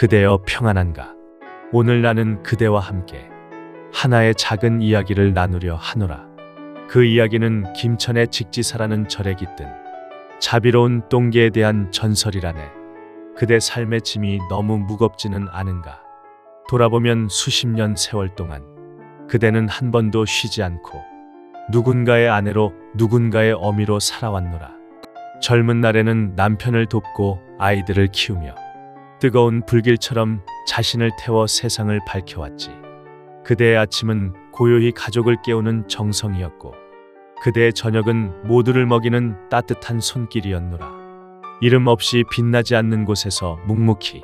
그대여 평안한가. 오늘 나는 그대와 함께 하나의 작은 이야기를 나누려 하노라. 그 이야기는 김천의 직지사라는 절에 깃든 자비로운 똥개에 대한 전설이라네. 그대 삶의 짐이 너무 무겁지는 않은가. 돌아보면 수십 년 세월 동안 그대는 한 번도 쉬지 않고 누군가의 아내로 누군가의 어미로 살아왔노라. 젊은 날에는 남편을 돕고 아이들을 키우며 뜨거운 불길처럼 자신을 태워 세상을 밝혀왔지. 그대의 아침은 고요히 가족을 깨우는 정성이었고 그대의 저녁은 모두를 먹이는 따뜻한 손길이었노라. 이름 없이 빛나지 않는 곳에서 묵묵히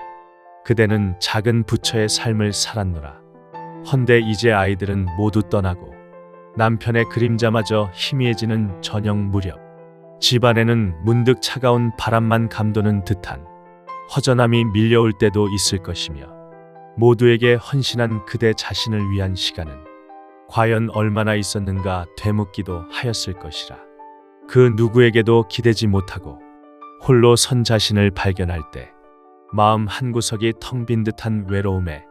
그대는 작은 부처의 삶을 살았노라. 헌데 이제 아이들은 모두 떠나고 남편의 그림자마저 희미해지는 저녁 무렵 집안에는 문득 차가운 바람만 감도는 듯한 허전함이 밀려올 때도 있을 것이며 모두에게 헌신한 그대 자신을 위한 시간은 과연 얼마나 있었는가 되묻기도 하였을 것이라. 그 누구에게도 기대지 못하고 홀로 선 자신을 발견할 때 마음 한구석이 텅 빈 듯한 외로움에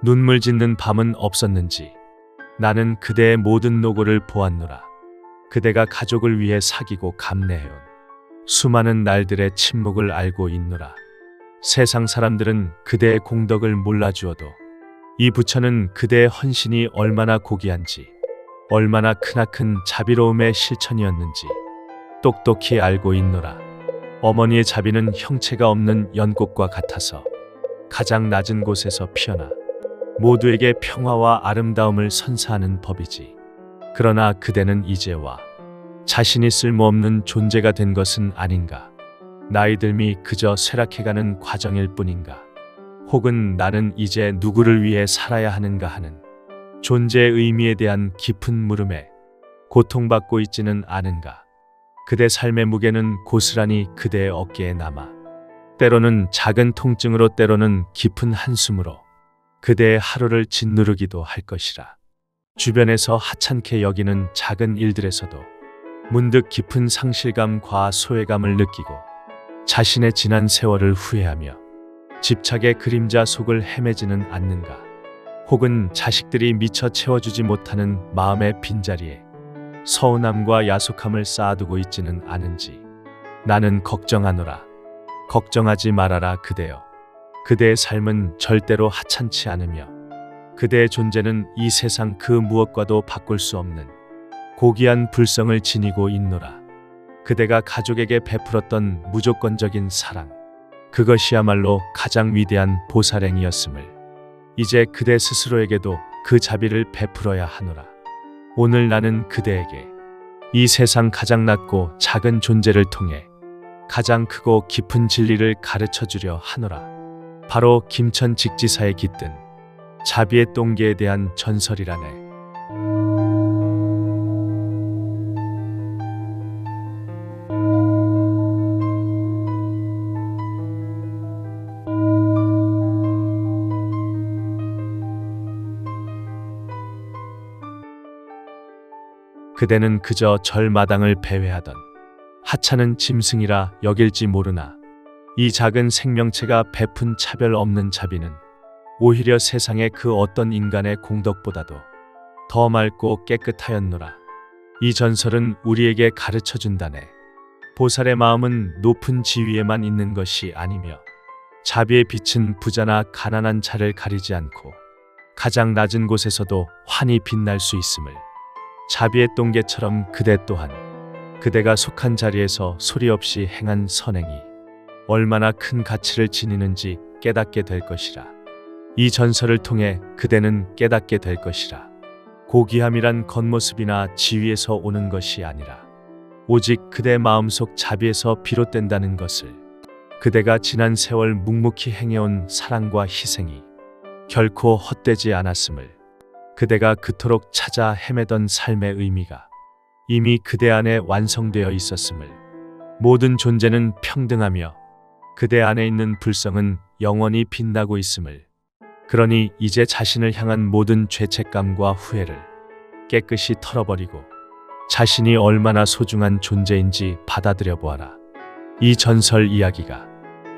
눈물 짓는 밤은 없었는지 나는 그대의 모든 노고를 보았노라. 그대가 가족을 위해 사귀고 감내해온 수많은 날들의 침묵을 알고 있노라. 세상 사람들은 그대의 공덕을 몰라주어도 이 부처는 그대의 헌신이 얼마나 고귀한지, 얼마나 크나큰 자비로움의 실천이었는지 똑똑히 알고 있노라. 어머니의 자비는 형체가 없는 연꽃과 같아서 가장 낮은 곳에서 피어나 모두에게 평화와 아름다움을 선사하는 법이지. 그러나 그대는 이제와 자신이 쓸모없는 존재가 된 것은 아닌가. 나이 들미 그저 쇠락해가는 과정일 뿐인가. 혹은 나는 이제 누구를 위해 살아야 하는가 하는 존재의 의미에 대한 깊은 물음에 고통받고 있지는 않은가. 그대 삶의 무게는 고스란히 그대의 어깨에 남아 때로는 작은 통증으로 때로는 깊은 한숨으로 그대의 하루를 짓누르기도 할 것이라. 주변에서 하찮게 여기는 작은 일들에서도 문득 깊은 상실감과 소외감을 느끼고 자신의 지난 세월을 후회하며 집착의 그림자 속을 헤매지는 않는가. 혹은 자식들이 미처 채워주지 못하는 마음의 빈자리에 서운함과 야속함을 쌓아두고 있지는 않은지 나는 걱정하노라. 걱정하지 말아라 그대여. 그대의 삶은 절대로 하찮지 않으며 그대의 존재는 이 세상 그 무엇과도 바꿀 수 없는 고귀한 불성을 지니고 있노라. 그대가 가족에게 베풀었던 무조건적인 사랑, 그것이야말로 가장 위대한 보살행이었음을 이제 그대 스스로에게도 그 자비를 베풀어야 하노라. 오늘 나는 그대에게 이 세상 가장 낮고 작은 존재를 통해 가장 크고 깊은 진리를 가르쳐 주려 하노라. 바로 김천 직지사에 깃든 자비의 똥개에 대한 전설이라네. 그대는 그저 절마당을 배회하던 하찮은 짐승이라 여길지 모르나 이 작은 생명체가 베푼 차별 없는 자비는 오히려 세상의 그 어떤 인간의 공덕보다도 더 맑고 깨끗하였노라. 이 전설은 우리에게 가르쳐준다네. 보살의 마음은 높은 지위에만 있는 것이 아니며 자비의 빛은 부자나 가난한 자를 가리지 않고 가장 낮은 곳에서도 환히 빛날 수 있음을. 자비의 똥개처럼 그대 또한 그대가 속한 자리에서 소리 없이 행한 선행이 얼마나 큰 가치를 지니는지 깨닫게 될 것이라. 이 전설을 통해 그대는 깨닫게 될 것이라. 고귀함이란 겉모습이나 지위에서 오는 것이 아니라 오직 그대 마음속 자비에서 비롯된다는 것을. 그대가 지난 세월 묵묵히 행해온 사랑과 희생이 결코 헛되지 않았음을. 그대가 그토록 찾아 헤매던 삶의 의미가 이미 그대 안에 완성되어 있었음을. 모든 존재는 평등하며 그대 안에 있는 불성은 영원히 빛나고 있음을. 그러니 이제 자신을 향한 모든 죄책감과 후회를 깨끗이 털어버리고 자신이 얼마나 소중한 존재인지 받아들여 보아라. 이 전설 이야기가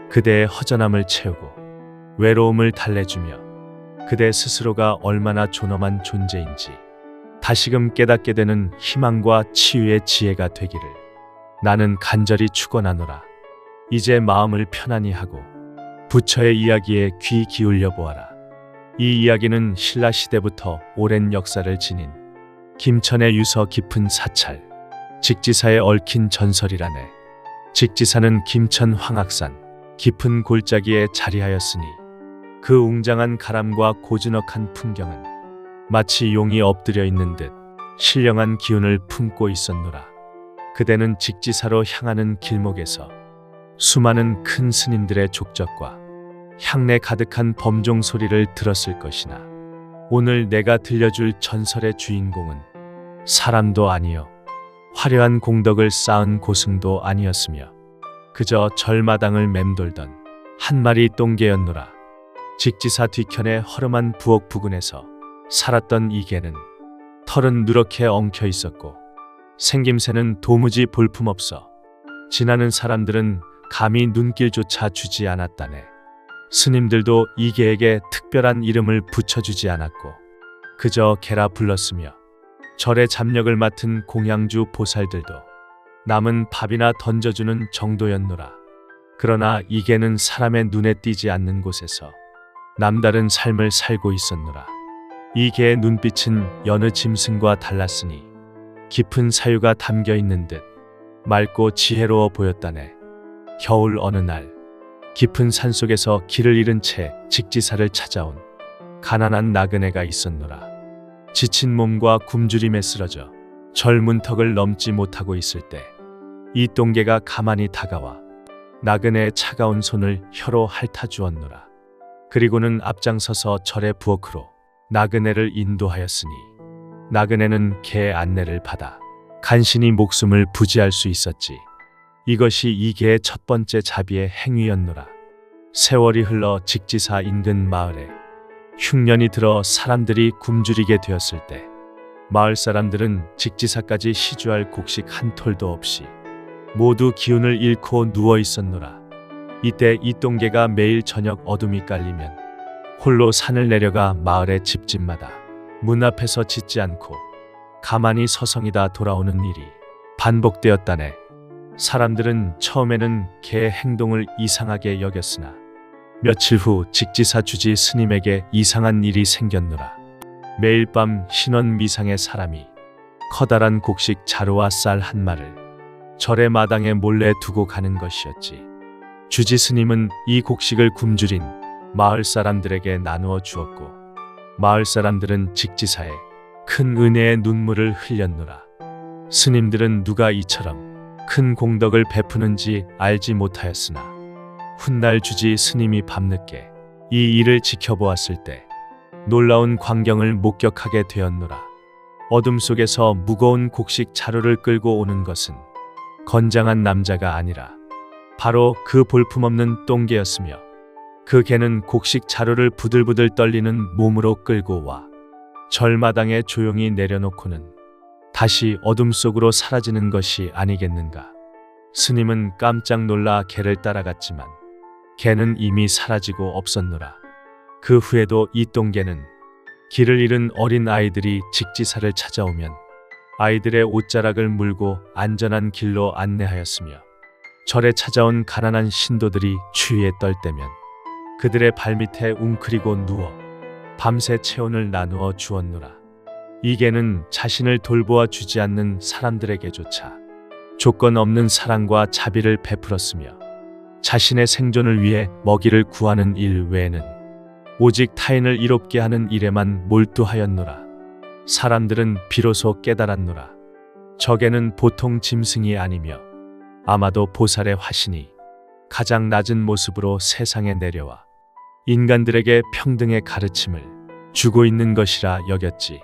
그대의 허전함을 채우고 외로움을 달래주며 그대 스스로가 얼마나 존엄한 존재인지 다시금 깨닫게 되는 희망과 치유의 지혜가 되기를 나는 간절히 축원하노라. 이제 마음을 편안히 하고 부처의 이야기에 귀 기울여 보아라. 이 이야기는 신라 시대부터 오랜 역사를 지닌 김천의 유서 깊은 사찰, 직지사에 얽힌 전설이라네. 직지사는 김천 황악산 깊은 골짜기에 자리하였으니 그 웅장한 가람과 고즈넉한 풍경은 마치 용이 엎드려 있는 듯 신령한 기운을 품고 있었노라. 그대는 직지사로 향하는 길목에서 수많은 큰 스님들의 족적과 향내 가득한 범종 소리를 들었을 것이나 오늘 내가 들려줄 전설의 주인공은 사람도 아니요 화려한 공덕을 쌓은 고승도 아니었으며 그저 절마당을 맴돌던 한 마리 똥개였노라. 직지사 뒤편의 허름한 부엌 부근에서 살았던 이 개는 털은 누렇게 엉켜 있었고 생김새는 도무지 볼품없어 지나는 사람들은 감히 눈길조차 주지 않았다네. 스님들도 이 개에게 특별한 이름을 붙여주지 않았고 그저 개라 불렀으며 절의 잡력을 맡은 공양주 보살들도 남은 밥이나 던져주는 정도였노라. 그러나 이 개는 사람의 눈에 띄지 않는 곳에서 남다른 삶을 살고 있었노라. 이 개의 눈빛은 여느 짐승과 달랐으니 깊은 사유가 담겨 있는 듯 맑고 지혜로워 보였다네. 겨울 어느 날 깊은 산속에서 길을 잃은 채 직지사를 찾아온 가난한 나그네가 있었노라. 지친 몸과 굶주림에 쓰러져 절 문턱을 넘지 못하고 있을 때 이 똥개가 가만히 다가와 나그네의 차가운 손을 혀로 핥아주었노라. 그리고는 앞장서서 절의 부엌으로 나그네를 인도하였으니 나그네는 개의 안내를 받아 간신히 목숨을 부지할 수 있었지. 이것이 이 개의 첫 번째 자비의 행위였노라. 세월이 흘러 직지사 인근 마을에 흉년이 들어 사람들이 굶주리게 되었을 때 마을 사람들은 직지사까지 시주할 곡식 한 톨도 없이 모두 기운을 잃고 누워 있었노라. 이때 이 똥개가 매일 저녁 어둠이 깔리면 홀로 산을 내려가 마을의 집집마다 문 앞에서 짖지 않고 가만히 서성이다 돌아오는 일이 반복되었다네. 사람들은 처음에는 개의 행동을 이상하게 여겼으나 며칠 후 직지사 주지 스님에게 이상한 일이 생겼노라. 매일 밤 신원 미상의 사람이 커다란 곡식 자루와 쌀 한 마를 절의 마당에 몰래 두고 가는 것이었지. 주지 스님은 이 곡식을 굶주린 마을 사람들에게 나누어 주었고 마을 사람들은 직지사에 큰 은혜의 눈물을 흘렸노라. 스님들은 누가 이처럼 큰 공덕을 베푸는지 알지 못하였으나 훗날 주지 스님이 밤늦게 이 일을 지켜보았을 때 놀라운 광경을 목격하게 되었노라. 어둠 속에서 무거운 곡식 자루를 끌고 오는 것은 건장한 남자가 아니라 바로 그 볼품없는 똥개였으며 그 개는 곡식 자루를 부들부들 떨리는 몸으로 끌고 와 절마당에 조용히 내려놓고는 다시 어둠 속으로 사라지는 것이 아니겠는가. 스님은 깜짝 놀라 개를 따라갔지만 개는 이미 사라지고 없었노라. 그 후에도 이 똥개는 길을 잃은 어린 아이들이 직지사를 찾아오면 아이들의 옷자락을 물고 안전한 길로 안내하였으며 절에 찾아온 가난한 신도들이 추위에 떨 때면 그들의 발밑에 웅크리고 누워 밤새 체온을 나누어 주었노라. 이 개는 자신을 돌보아 주지 않는 사람들에게조차 조건 없는 사랑과 자비를 베풀었으며 자신의 생존을 위해 먹이를 구하는 일 외에는 오직 타인을 이롭게 하는 일에만 몰두하였노라. 사람들은 비로소 깨달았노라. 저 개는 보통 짐승이 아니며 아마도 보살의 화신이 가장 낮은 모습으로 세상에 내려와 인간들에게 평등의 가르침을 주고 있는 것이라 여겼지.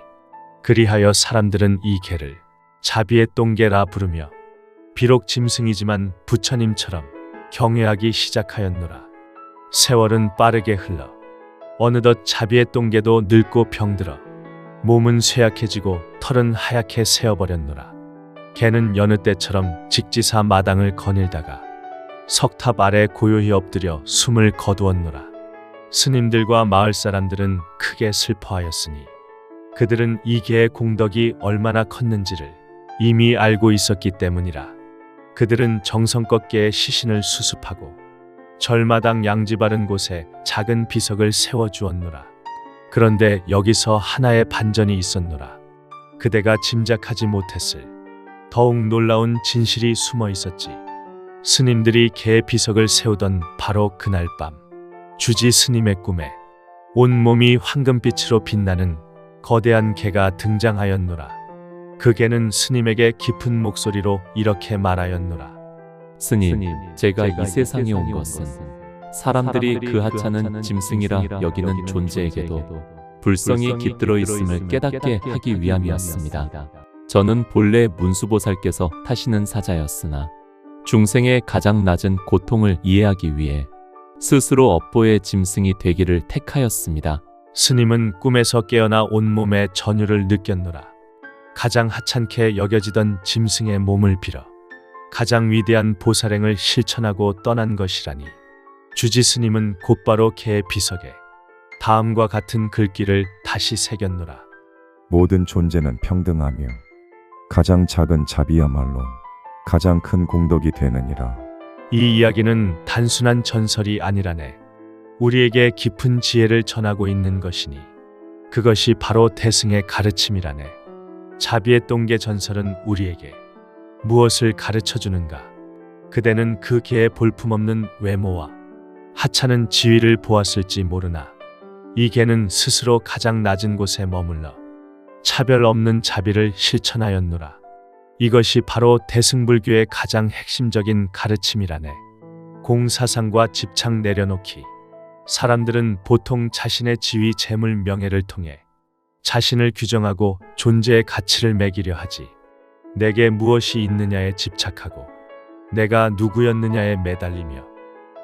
그리하여 사람들은 이 개를 자비의 똥개라 부르며 비록 짐승이지만 부처님처럼 경외하기 시작하였노라. 세월은 빠르게 흘러 어느덧 자비의 똥개도 늙고 병들어 몸은 쇠약해지고 털은 하얗게 새어버렸노라. 개는 여느 때처럼 직지사 마당을 거닐다가 석탑 아래 고요히 엎드려 숨을 거두었노라. 스님들과 마을 사람들은 크게 슬퍼하였으니 그들은 이 개의 공덕이 얼마나 컸는지를 이미 알고 있었기 때문이라. 그들은 정성껏 개의 시신을 수습하고 절마당 양지 바른 곳에 작은 비석을 세워주었노라. 그런데 여기서 하나의 반전이 있었노라. 그대가 짐작하지 못했을 더욱 놀라운 진실이 숨어 있었지. 스님들이 개의 비석을 세우던 바로 그날 밤, 주지 스님의 꿈에 온몸이 황금빛으로 빛나는 거대한 개가 등장하였노라. 그 개는 스님에게 깊은 목소리로 이렇게 말하였노라. 스님, 제가 이 세상에 온 것은 사람들이 그 하찮은 짐승이라 여기는 존재에게도 불성이 깃들어 있음을 깨닫게 하기 위함이었습니다. 저는 본래 문수보살께서 타시는 사자였으나 중생의 가장 낮은 고통을 이해하기 위해 스스로 업보의 짐승이 되기를 택하였습니다. 스님은 꿈에서 깨어나 온몸에 전율을 느꼈노라. 가장 하찮게 여겨지던 짐승의 몸을 빌어 가장 위대한 보살행을 실천하고 떠난 것이라니. 주지 스님은 곧바로 개의 비석에 다음과 같은 글귀를 다시 새겼노라. 모든 존재는 평등하며 가장 작은 자비야말로 가장 큰 공덕이 되느니라. 이 이야기는 단순한 전설이 아니라네. 우리에게 깊은 지혜를 전하고 있는 것이니 그것이 바로 대승의 가르침이라네. 자비의 똥개 전설은 우리에게 무엇을 가르쳐 주는가? 그대는 그 개의 볼품없는 외모와 하찮은 지위를 보았을지 모르나 이 개는 스스로 가장 낮은 곳에 머물러 차별 없는 자비를 실천하였노라. 이것이 바로 대승불교의 가장 핵심적인 가르침이라네. 공사상과 집착 내려놓기. 사람들은 보통 자신의 지위, 재물, 명예를 통해 자신을 규정하고 존재의 가치를 매기려 하지. 내게 무엇이 있느냐에 집착하고 내가 누구였느냐에 매달리며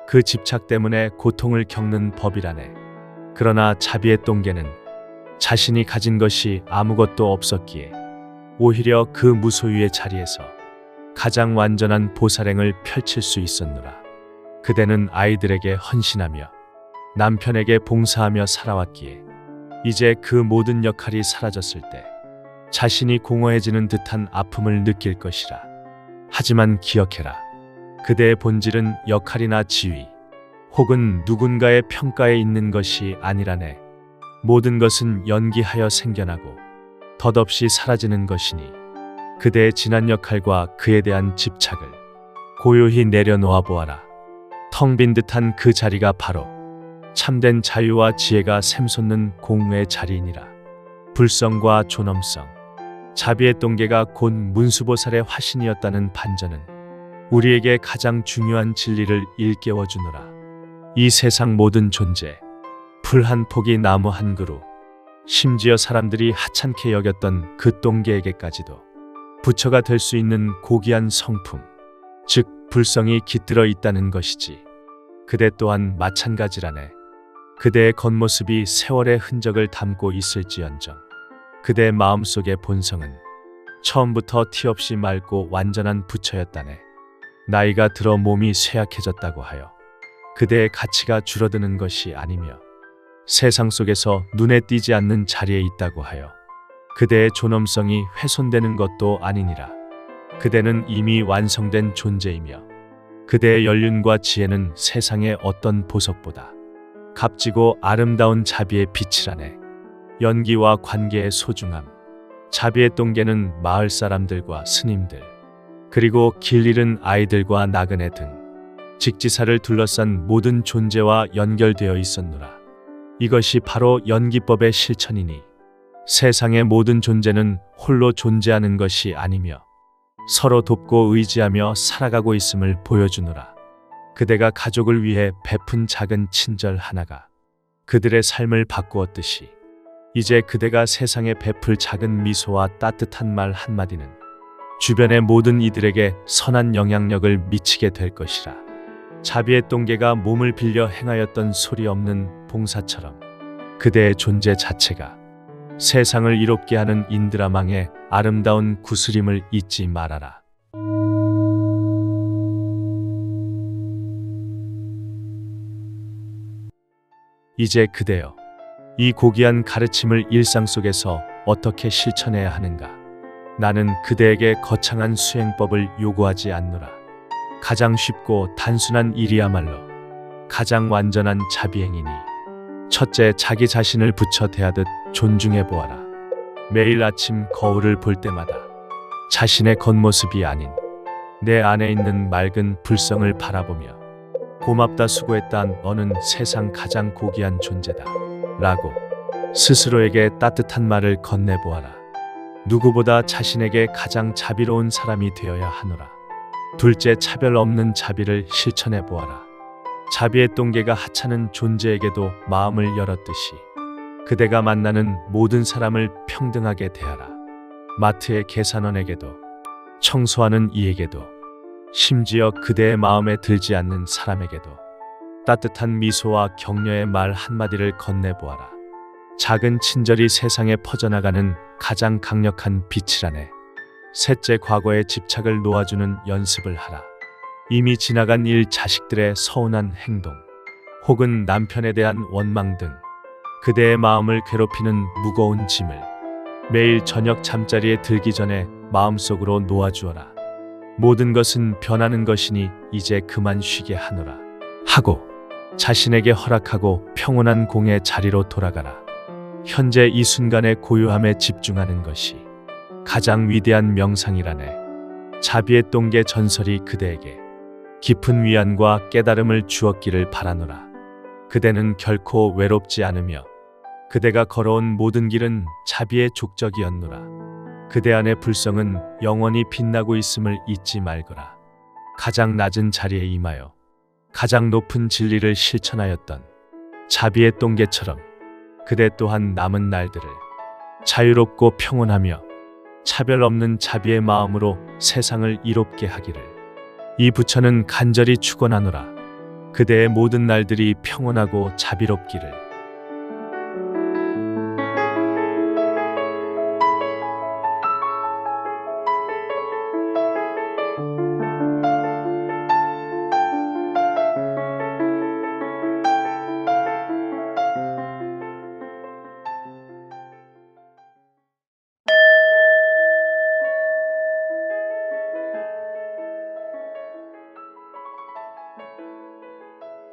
그 집착 때문에 고통을 겪는 법이라네. 그러나 자비의 똥개는 자신이 가진 것이 아무것도 없었기에 오히려 그 무소유의 자리에서 가장 완전한 보살행을 펼칠 수 있었노라. 그대는 아이들에게 헌신하며 남편에게 봉사하며 살아왔기에 이제 그 모든 역할이 사라졌을 때 자신이 공허해지는 듯한 아픔을 느낄 것이라. 하지만 기억해라. 그대의 본질은 역할이나 지위 혹은 누군가의 평가에 있는 것이 아니라네. 모든 것은 연기하여 생겨나고 덧없이 사라지는 것이니 그대의 지난 역할과 그에 대한 집착을 고요히 내려놓아 보아라. 텅 빈 듯한 그 자리가 바로 참된 자유와 지혜가 샘솟는 공의 자리이니라. 불성과 존엄성, 자비의 똥개가 곧 문수보살의 화신이었다는 반전은 우리에게 가장 중요한 진리를 일깨워 주노라. 이 세상 모든 존재, 풀 한 포기, 나무 한 그루, 심지어 사람들이 하찮게 여겼던 그 똥개에게까지도 부처가 될 수 있는 고귀한 성품, 즉 불성이 깃들어 있다는 것이지. 그대 또한 마찬가지라네. 그대의 겉모습이 세월의 흔적을 담고 있을지언정 그대의 마음속의 본성은 처음부터 티 없이 맑고 완전한 부처였다네. 나이가 들어 몸이 쇠약해졌다고 하여 그대의 가치가 줄어드는 것이 아니며 세상 속에서 눈에 띄지 않는 자리에 있다고 하여 그대의 존엄성이 훼손되는 것도 아니니라. 그대는 이미 완성된 존재이며 그대의 연륜과 지혜는 세상의 어떤 보석보다 값지고 아름다운 자비의 빛이라네. 연기와 관계의 소중함. 자비의 똥개는 마을 사람들과 스님들, 그리고 길 잃은 아이들과 나그네 등 직지사를 둘러싼 모든 존재와 연결되어 있었노라. 이것이 바로 연기법의 실천이니 세상의 모든 존재는 홀로 존재하는 것이 아니며 서로 돕고 의지하며 살아가고 있음을 보여주노라. 그대가 가족을 위해 베푼 작은 친절 하나가 그들의 삶을 바꾸었듯이 이제 그대가 세상에 베풀 작은 미소와 따뜻한 말 한마디는 주변의 모든 이들에게 선한 영향력을 미치게 될 것이라. 자비의 똥개가 몸을 빌려 행하였던 소리 없는 봉사처럼 그대의 존재 자체가 세상을 이롭게 하는 인드라망의 아름다운 구슬임을 잊지 말아라. 이제 그대여, 이 고귀한 가르침을 일상 속에서 어떻게 실천해야 하는가? 나는 그대에게 거창한 수행법을 요구하지 않노라. 가장 쉽고 단순한 일이야말로 가장 완전한 자비행이니, 첫째, 자기 자신을 부처 대하듯 존중해 보아라. 매일 아침 거울을 볼 때마다 자신의 겉모습이 아닌 내 안에 있는 맑은 불성을 바라보며 고맙다, 수고했다, 너는 세상 가장 고귀한 존재다 라고 스스로에게 따뜻한 말을 건네보아라. 누구보다 자신에게 가장 자비로운 사람이 되어야 하노라. 둘째, 차별 없는 자비를 실천해 보아라. 자비의 동계가 하찮은 존재에게도 마음을 열었듯이 그대가 만나는 모든 사람을 평등하게 대하라. 마트의 계산원에게도, 청소하는 이에게도, 심지어 그대의 마음에 들지 않는 사람에게도 따뜻한 미소와 격려의 말 한마디를 건네보아라. 작은 친절이 세상에 퍼져나가는 가장 강력한 빛이라네. 셋째, 과거의 집착을 놓아주는 연습을 하라. 이미 지나간 일, 자식들의 서운한 행동, 혹은 남편에 대한 원망 등 그대의 마음을 괴롭히는 무거운 짐을 매일 저녁 잠자리에 들기 전에 마음속으로 놓아주어라. 모든 것은 변하는 것이니 이제 그만 쉬게 하노라 하고 자신에게 허락하고 평온한 공의 자리로 돌아가라. 현재 이 순간의 고요함에 집중하는 것이 가장 위대한 명상이라네. 자비의 동계 전설이 그대에게 깊은 위안과 깨달음을 주었기를 바라노라. 그대는 결코 외롭지 않으며 그대가 걸어온 모든 길은 자비의 족적이었노라. 그대 안의 불성은 영원히 빛나고 있음을 잊지 말거라. 가장 낮은 자리에 임하여 가장 높은 진리를 실천하였던 자비의 동계처럼 그대 또한 남은 날들을 자유롭고 평온하며 차별 없는 자비의 마음으로 세상을 이롭게 하기를 이 부처는 간절히 축원하노라. 그대의 모든 날들이 평온하고 자비롭기를.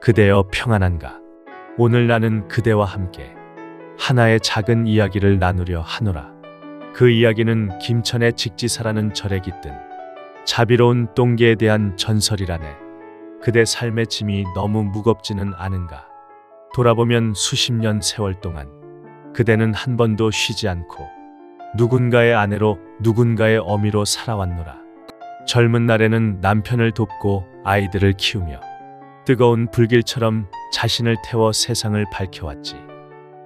그대여 평안한가? 오늘 나는 그대와 함께 하나의 작은 이야기를 나누려 하노라. 그 이야기는 김천의 직지사라는 절에 깃든 자비로운 동계에 대한 전설이라네. 그대 삶의 짐이 너무 무겁지는 않은가? 돌아보면 수십 년 세월 동안 그대는 한 번도 쉬지 않고 누군가의 아내로 누군가의 어미로 살아왔노라. 젊은 날에는 남편을 돕고 아이들을 키우며 뜨거운 불길처럼 자신을 태워 세상을 밝혀왔지.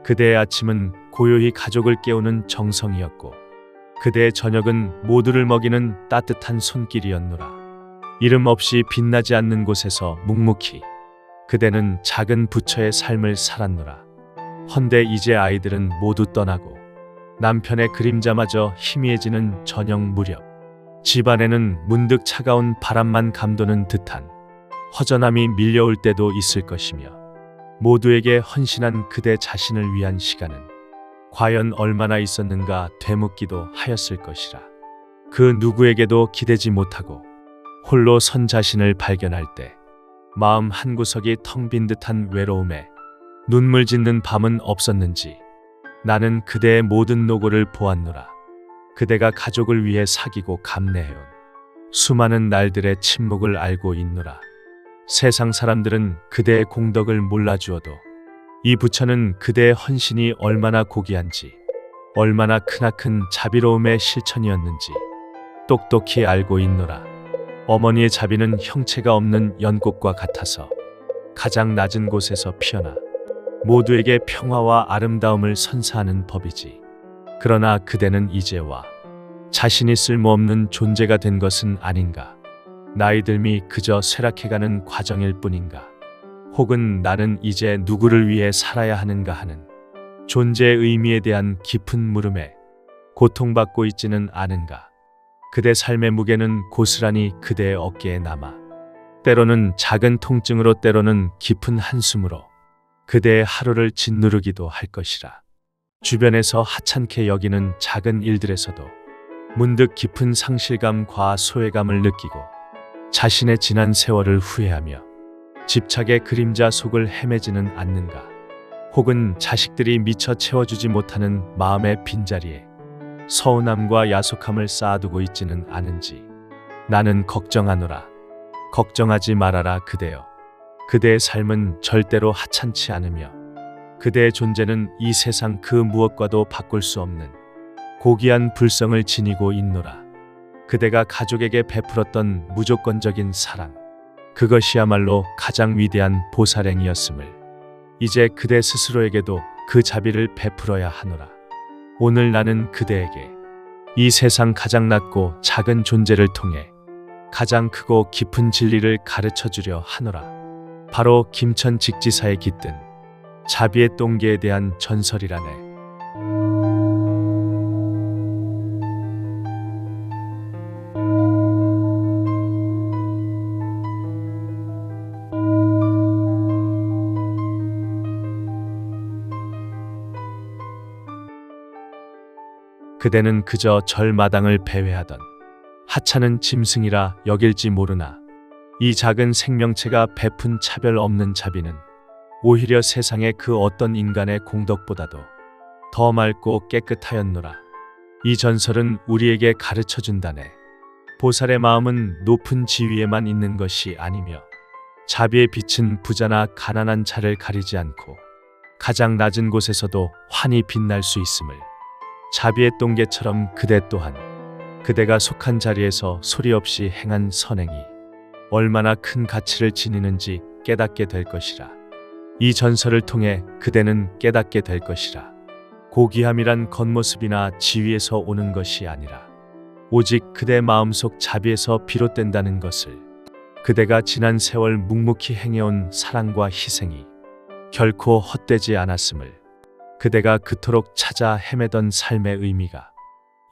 그대의 아침은 고요히 가족을 깨우는 정성이었고 그대의 저녁은 모두를 먹이는 따뜻한 손길이었노라. 이름 없이 빛나지 않는 곳에서 묵묵히 그대는 작은 부처의 삶을 살았노라. 헌데 이제 아이들은 모두 떠나고 남편의 그림자마저 희미해지는 저녁 무렵 집안에는 문득 차가운 바람만 감도는 듯한 허전함이 밀려올 때도 있을 것이며 모두에게 헌신한 그대 자신을 위한 시간은 과연 얼마나 있었는가 되묻기도 하였을 것이라. 그 누구에게도 기대지 못하고 홀로 선 자신을 발견할 때 마음 한구석이 텅 빈 듯한 외로움에 눈물 짓는 밤은 없었는지 나는 그대의 모든 노고를 보았노라. 그대가 가족을 위해 사귀고 감내해온 수많은 날들의 침묵을 알고 있노라. 세상 사람들은 그대의 공덕을 몰라주어도 이 부처는 그대의 헌신이 얼마나 고귀한지, 얼마나 크나큰 자비로움의 실천이었는지 똑똑히 알고 있노라. 어머니의 자비는 형체가 없는 연꽃과 같아서 가장 낮은 곳에서 피어나 모두에게 평화와 아름다움을 선사하는 법이지. 그러나 그대는 이제와 자신이 쓸모없는 존재가 된 것은 아닌가? 나이 들미 그저 쇠락해가는 과정일 뿐인가? 혹은 나는 이제 누구를 위해 살아야 하는가 하는 존재의 의미에 대한 깊은 물음에 고통받고 있지는 않은가? 그대 삶의 무게는 고스란히 그대의 어깨에 남아 때로는 작은 통증으로 때로는 깊은 한숨으로 그대의 하루를 짓누르기도 할 것이라. 주변에서 하찮게 여기는 작은 일들에서도 문득 깊은 상실감과 소외감을 느끼고 자신의 지난 세월을 후회하며 집착의 그림자 속을 헤매지는 않는가? 혹은 자식들이 미처 채워주지 못하는 마음의 빈자리에 서운함과 야속함을 쌓아두고 있지는 않은지. 나는 걱정하노라. 걱정하지 말아라 그대여. 그대의 삶은 절대로 하찮지 않으며 그대의 존재는 이 세상 그 무엇과도 바꿀 수 없는 고귀한 불성을 지니고 있노라. 그대가 가족에게 베풀었던 무조건적인 사랑, 그것이야말로 가장 위대한 보살행이었음을 이제 그대 스스로에게도 그 자비를 베풀어야 하노라. 오늘 나는 그대에게 이 세상 가장 낮고 작은 존재를 통해 가장 크고 깊은 진리를 가르쳐 주려 하노라. 바로 김천 직지사에 깃든 자비의 똥개에 대한 전설이라네. 그대는 그저 절마당을 배회하던 하찮은 짐승이라 여길지 모르나 이 작은 생명체가 베푼 차별 없는 자비는 오히려 세상의 그 어떤 인간의 공덕보다도 더 맑고 깨끗하였노라. 이 전설은 우리에게 가르쳐 준다네. 보살의 마음은 높은 지위에만 있는 것이 아니며 자비의 빛은 부자나 가난한 자를 가리지 않고 가장 낮은 곳에서도 환히 빛날 수 있음을. 자비의 똥개처럼 그대 또한 그대가 속한 자리에서 소리 없이 행한 선행이 얼마나 큰 가치를 지니는지 깨닫게 될 것이라. 이 전설을 통해 그대는 깨닫게 될 것이라. 고귀함이란 겉모습이나 지위에서 오는 것이 아니라 오직 그대 마음속 자비에서 비롯된다는 것을. 그대가 지난 세월 묵묵히 행해온 사랑과 희생이 결코 헛되지 않았음을. 그대가 그토록 찾아 헤매던 삶의 의미가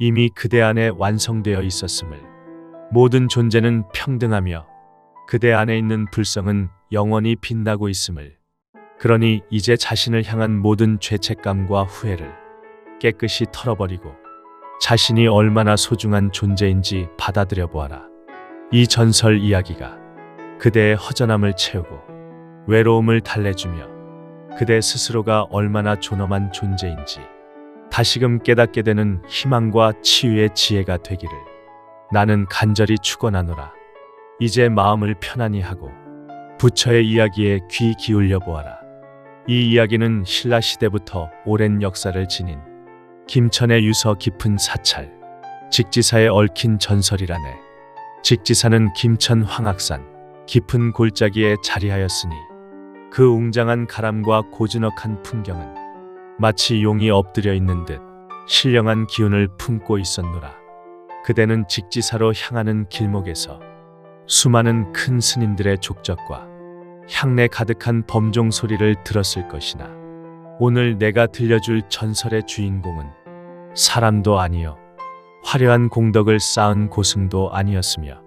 이미 그대 안에 완성되어 있었음을. 모든 존재는 평등하며 그대 안에 있는 불성은 영원히 빛나고 있음을. 그러니 이제 자신을 향한 모든 죄책감과 후회를 깨끗이 털어버리고 자신이 얼마나 소중한 존재인지 받아들여 보아라. 이 전설 이야기가 그대의 허전함을 채우고 외로움을 달래주며 그대 스스로가 얼마나 존엄한 존재인지 다시금 깨닫게 되는 희망과 치유의 지혜가 되기를 나는 간절히 축원하노라. 이제 마음을 편안히 하고 부처의 이야기에 귀 기울여 보아라. 이 이야기는 신라 시대부터 오랜 역사를 지닌 김천의 유서 깊은 사찰 직지사에 얽힌 전설이라네. 직지사는 김천 황악산 깊은 골짜기에 자리하였으니 그 웅장한 가람과 고즈넉한 풍경은 마치 용이 엎드려 있는 듯 신령한 기운을 품고 있었노라. 그대는 직지사로 향하는 길목에서 수많은 큰 스님들의 족적과 향내 가득한 범종 소리를 들었을 것이나 오늘 내가 들려줄 전설의 주인공은 사람도 아니요 화려한 공덕을 쌓은 고승도 아니었으며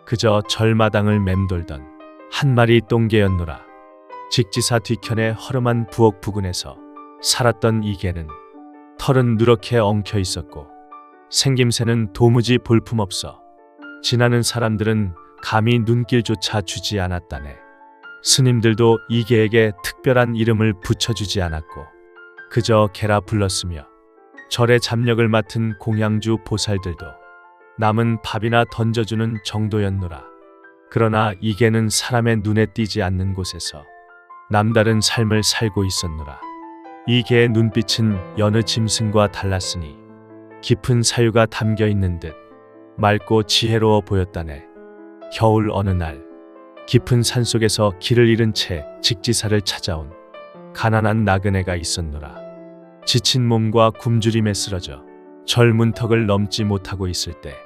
그저 절마당을 맴돌던 한 마리 똥개였노라. 직지사 뒤편의 허름한 부엌 부근에서 살았던 이 개는 털은 누렇게 엉켜 있었고 생김새는 도무지 볼품없어 지나는 사람들은 감히 눈길조차 주지 않았다네. 스님들도 이 개에게 특별한 이름을 붙여주지 않았고 그저 개라 불렀으며 절의 잡력을 맡은 공양주 보살들도 남은 밥이나 던져주는 정도였노라. 그러나 이 개는 사람의 눈에 띄지 않는 곳에서 남다른 삶을 살고 있었노라. 이 개의 눈빛은 여느 짐승과 달랐으니 깊은 사유가 담겨 있는 듯 맑고 지혜로워 보였다네. 겨울 어느 날 깊은 산속에서 길을 잃은 채 직지사를 찾아온 가난한 나그네가 있었노라. 지친 몸과 굶주림에 쓰러져 절 문턱을 넘지 못하고 있을 때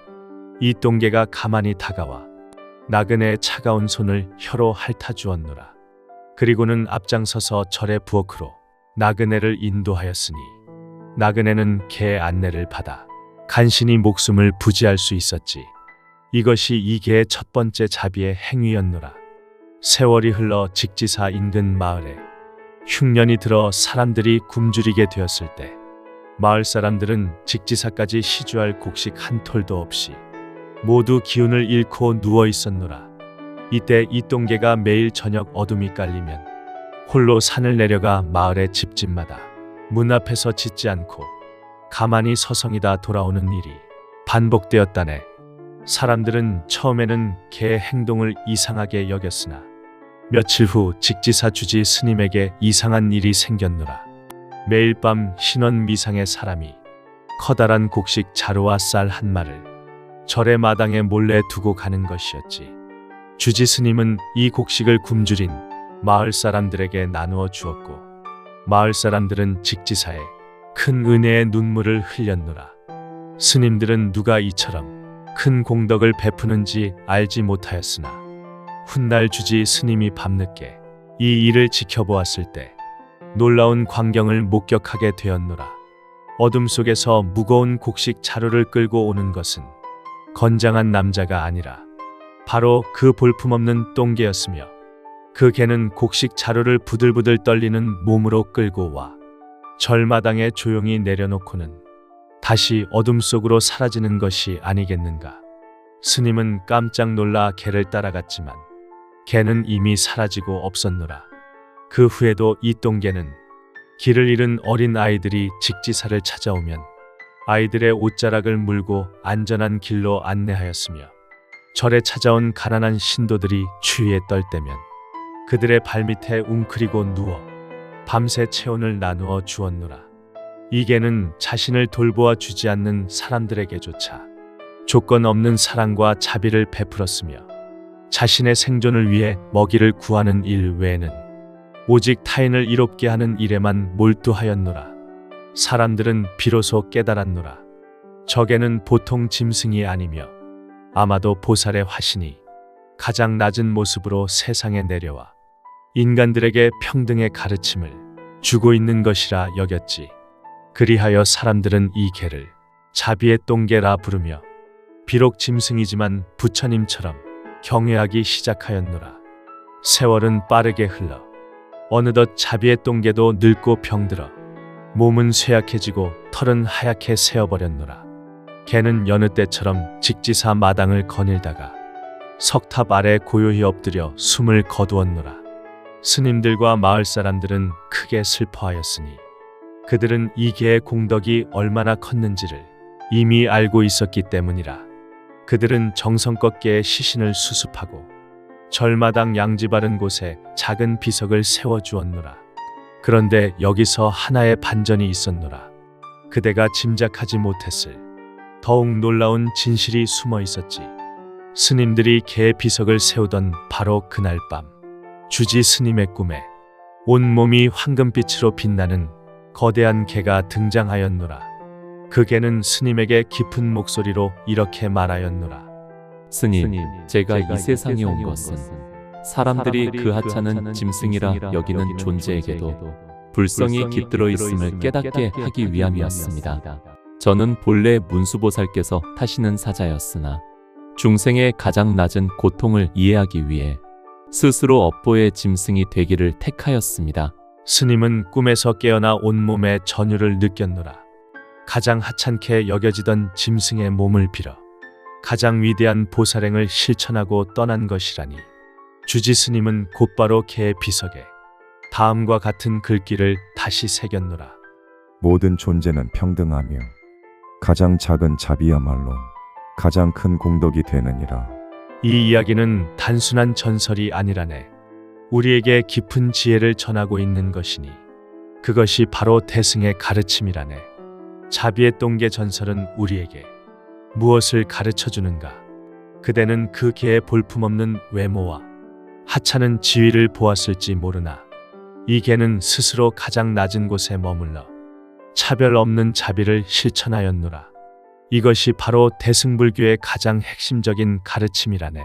이 똥개가 가만히 다가와 나그네의 차가운 손을 혀로 핥아주었노라. 그리고는 앞장서서 절의 부엌으로 나그네를 인도하였으니 나그네는 개의 안내를 받아 간신히 목숨을 부지할 수 있었지. 이것이 이 개의 첫 번째 자비의 행위였노라. 세월이 흘러 직지사 인근 마을에 흉년이 들어 사람들이 굶주리게 되었을 때 마을 사람들은 직지사까지 시주할 곡식 한 톨도 없이 모두 기운을 잃고 누워 있었노라. 이때 이똥개가 매일 저녁 어둠이 깔리면 홀로 산을 내려가 마을의 집집마다 문 앞에서 짖지 않고 가만히 서성이다 돌아오는 일이 반복되었다네. 사람들은 처음에는 개의 행동을 이상하게 여겼으나 며칠 후 직지사 주지 스님에게 이상한 일이 생겼노라. 매일 밤 신원 미상의 사람이 커다란 곡식 자루와 쌀 한 마를 절의 마당에 몰래 두고 가는 것이었지. 주지 스님은 이 곡식을 굶주린 마을 사람들에게 나누어 주었고 마을 사람들은 직지사에 큰 은혜의 눈물을 흘렸노라. 스님들은 누가 이처럼 큰 공덕을 베푸는지 알지 못하였으나 훗날 주지 스님이 밤늦게 이 일을 지켜보았을 때 놀라운 광경을 목격하게 되었노라. 어둠 속에서 무거운 곡식 자루를 끌고 오는 것은 건장한 남자가 아니라 바로 그 볼품없는 똥개였으며 그 개는 곡식 자루를 부들부들 떨리는 몸으로 끌고 와 절마당에 조용히 내려놓고는 다시 어둠 속으로 사라지는 것이 아니겠는가. 스님은 깜짝 놀라 개를 따라갔지만 개는 이미 사라지고 없었노라. 그 후에도 이 똥개는 길을 잃은 어린 아이들이 직지사를 찾아오면 아이들의 옷자락을 물고 안전한 길로 안내하였으며 절에 찾아온 가난한 신도들이 추위에 떨 때면 그들의 발밑에 웅크리고 누워 밤새 체온을 나누어 주었노라. 이 개는 자신을 돌보아 주지 않는 사람들에게조차 조건 없는 사랑과 자비를 베풀었으며 자신의 생존을 위해 먹이를 구하는 일 외에는 오직 타인을 이롭게 하는 일에만 몰두하였노라. 사람들은 비로소 깨달았노라. 저 개는 보통 짐승이 아니며 아마도 보살의 화신이 가장 낮은 모습으로 세상에 내려와 인간들에게 평등의 가르침을 주고 있는 것이라 여겼지. 그리하여 사람들은 이 개를 자비의 똥개라 부르며 비록 짐승이지만 부처님처럼 경외하기 시작하였노라. 세월은 빠르게 흘러 어느덧 자비의 똥개도 늙고 병들어 몸은 쇠약해지고 털은 하얗게 새어버렸노라. 개는 여느 때처럼 직지사 마당을 거닐다가 석탑 아래 고요히 엎드려 숨을 거두었노라. 스님들과 마을 사람들은 크게 슬퍼하였으니 그들은 이 개의 공덕이 얼마나 컸는지를 이미 알고 있었기 때문이라. 그들은 정성껏 개의 시신을 수습하고 절마당 양지 바른 곳에 작은 비석을 세워주었노라. 그런데 여기서 하나의 반전이 있었노라. 그대가 짐작하지 못했을 더욱 놀라운 진실이 숨어 있었지. 스님들이 개의 비석을 세우던 바로 그날 밤 주지 스님의 꿈에 온몸이 황금빛으로 빛나는 거대한 개가 등장하였노라. 그 개는 스님에게 깊은 목소리로 이렇게 말하였노라. 스님, 제가 이 세상에 온 것은 사람들이 그 하찮은 짐승이라 여기는 존재에게도 불성이 깃들어 있음을 깨닫게 하기 위함이었습니다. 저는 본래 문수보살께서 타시는 사자였으나 중생의 가장 낮은 고통을 이해하기 위해 스스로 업보의 짐승이 되기를 택하였습니다. 스님은 꿈에서 깨어나 온몸에 전율을 느꼈노라. 가장 하찮게 여겨지던 짐승의 몸을 빌어 가장 위대한 보살행을 실천하고 떠난 것이라니. 주지 스님은 곧바로 개의 비석에 다음과 같은 글귀를 다시 새겼노라. 모든 존재는 평등하며 가장 작은 자비야말로 가장 큰 공덕이 되느니라. 이 이야기는 단순한 전설이 아니라네. 우리에게 깊은 지혜를 전하고 있는 것이니 그것이 바로 대승의 가르침이라네. 자비의 똥개 전설은 우리에게 무엇을 가르쳐 주는가? 그대는 그 개의 볼품없는 외모와 하찮은 지위를 보았을지 모르나 이 개는 스스로 가장 낮은 곳에 머물러 차별 없는 자비를 실천하였노라. 이것이 바로 대승불교의 가장 핵심적인 가르침이라네.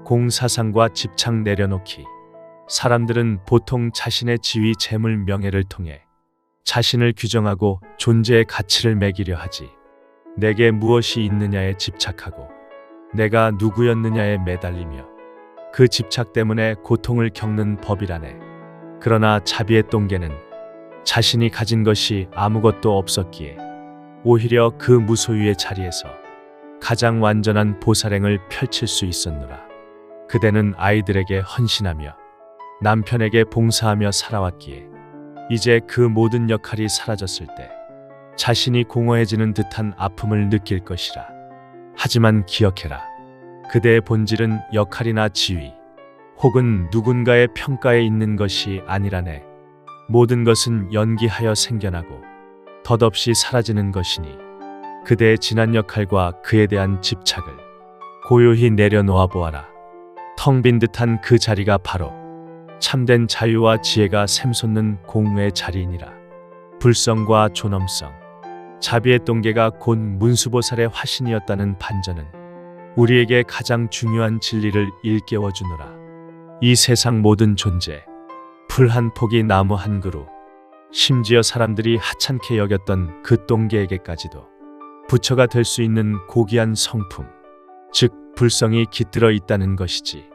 공사상과 집착 내려놓기. 사람들은 보통 자신의 지위, 재물, 명예를 통해 자신을 규정하고 존재의 가치를 매기려 하지. 내게 무엇이 있느냐에 집착하고 내가 누구였느냐에 매달리며 그 집착 때문에 고통을 겪는 법이라네. 그러나 자비의 똥개는 자신이 가진 것이 아무것도 없었기에 오히려 그 무소유의 자리에서 가장 완전한 보살행을 펼칠 수 있었노라. 그대는 아이들에게 헌신하며 남편에게 봉사하며 살아왔기에 이제 그 모든 역할이 사라졌을 때 자신이 공허해지는 듯한 아픔을 느낄 것이라. 하지만 기억해라. 그대의 본질은 역할이나 지위 혹은 누군가의 평가에 있는 것이 아니라네. 모든 것은 연기하여 생겨나고 덧없이 사라지는 것이니 그대의 지난 역할과 그에 대한 집착을 고요히 내려놓아 보아라. 텅 빈 듯한 그 자리가 바로 참된 자유와 지혜가 샘솟는 공의 자리이니라. 불성과 존엄성, 자비의 똥개가 곧 문수보살의 화신이었다는 반전은 우리에게 가장 중요한 진리를 일깨워 주노라. 이 세상 모든 존재, 풀 한 폭이 나무 한 그루, 심지어 사람들이 하찮게 여겼던 그 똥개에게까지도 부처가 될 수 있는 고귀한 성품, 즉 불성이 깃들어 있다는 것이지.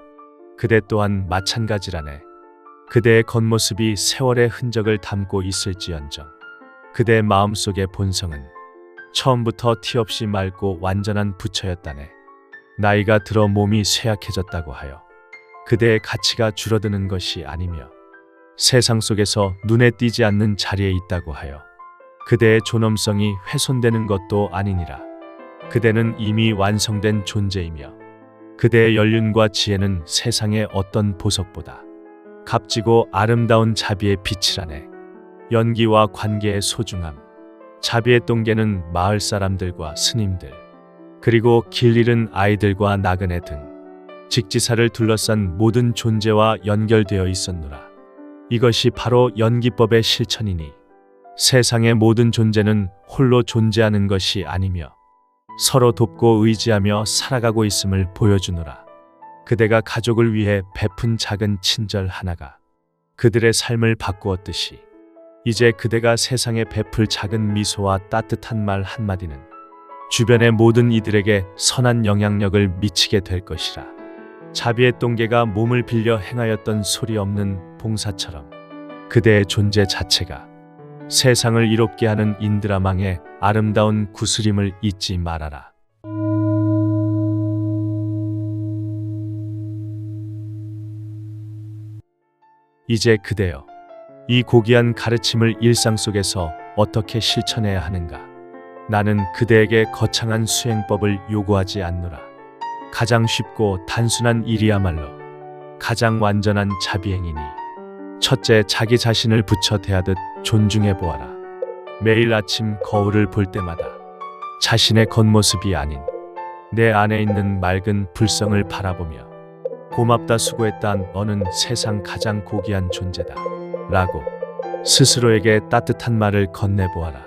그대 또한 마찬가지라네. 그대의 겉모습이 세월의 흔적을 담고 있을지언정 그대의 마음속의 본성은 처음부터 티 없이 맑고 완전한 부처였다네. 나이가 들어 몸이 쇠약해졌다고 하여 그대의 가치가 줄어드는 것이 아니며 세상 속에서 눈에 띄지 않는 자리에 있다고 하여 그대의 존엄성이 훼손되는 것도 아니니라. 그대는 이미 완성된 존재이며 그대의 연륜과 지혜는 세상의 어떤 보석보다 값지고 아름다운 자비의 빛이라네. 연기와 관계의 소중함, 자비의 똥개는 마을 사람들과 스님들, 그리고 길 잃은 아이들과 나그네 등 직지사를 둘러싼 모든 존재와 연결되어 있었노라. 이것이 바로 연기법의 실천이니 세상의 모든 존재는 홀로 존재하는 것이 아니며 서로 돕고 의지하며 살아가고 있음을 보여주노라. 그대가 가족을 위해 베푼 작은 친절 하나가 그들의 삶을 바꾸었듯이 이제 그대가 세상에 베풀 작은 미소와 따뜻한 말 한마디는 주변의 모든 이들에게 선한 영향력을 미치게 될 것이라. 자비의 똥개가 몸을 빌려 행하였던 소리 없는 봉사처럼 그대의 존재 자체가 세상을 이롭게 하는 인드라망의 아름다운 구슬임을 잊지 말아라. 이제 그대여, 이 고귀한 가르침을 일상 속에서 어떻게 실천해야 하는가? 나는 그대에게 거창한 수행법을 요구하지 않노라. 가장 쉽고 단순한 일이야말로 가장 완전한 자비행이니 첫째, 자기 자신을 부처 대하듯 존중해 보아라. 매일 아침 거울을 볼 때마다 자신의 겉모습이 아닌 내 안에 있는 맑은 불성을 바라보며 고맙다, 수고했다, 너는 세상 가장 고귀한 존재다 라고 스스로에게 따뜻한 말을 건네보아라.